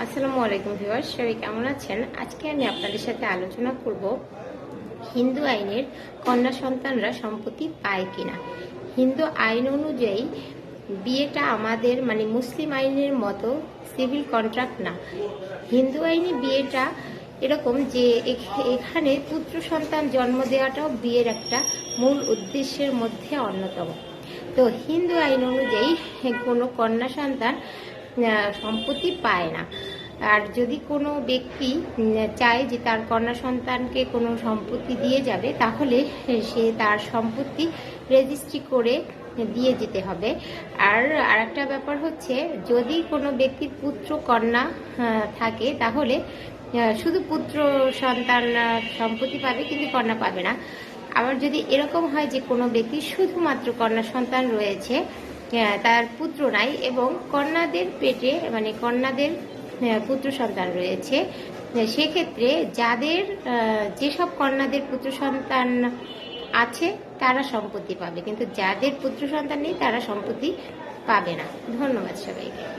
আসসালামু আলাইকুম ভিউয়ার্স, সবাই কেমন আছেন? আজকে আমি আপনাদের সাথে আলোচনা করব হিন্দু আইনের কন্যা সন্তানরা সম্পত্তি পায় কিনা। হিন্দু আইন অনুযায়ী বিয়েটা আমাদের মুসলিম আইনের মতো সিভিল কন্ট্রাক্ট না। হিন্দু আইনে বিয়েটা এরকম যে এখানে পুত্র সন্তান জন্ম দেওয়াটাও বিয়ের একটা মূল উদ্দেশ্যের মধ্যে অন্যতম। তো হিন্দু আইন অনুযায়ী কোনো কন্যা সন্তান সম্পত্তি পায় না। আর যদি কোনো ব্যক্তি চায় যে তার কন্যা সন্তানকে কোনো সম্পত্তি দিয়ে যাবে, তাহলে সে তার সম্পত্তি রেজিস্ট্রি করে দিয়ে যেতে হবে। আর আরেকটা ব্যাপার হচ্ছে, যদি কোনো ব্যক্তির পুত্র কন্যা থাকে, তাহলে শুধু পুত্র সন্তান সম্পত্তি পাবে, কিন্তু কন্যা পাবে না। আবার যদি এরকম হয় যে কোনো ব্যক্তির শুধুমাত্র কন্যা সন্তান রয়েছে, তার পুত্র নাই, এবং কন্যাদের পেটে কন্যাদের পুত্র সন্তান রয়েছে, সেক্ষেত্রে যেসব কন্যাদের পুত্র সন্তান আছে তারা সম্পত্তি পাবে, কিন্তু যাদের পুত্র সন্তান নেই তারা সম্পত্তি পাবে না। ধন্যবাদ সবাইকে।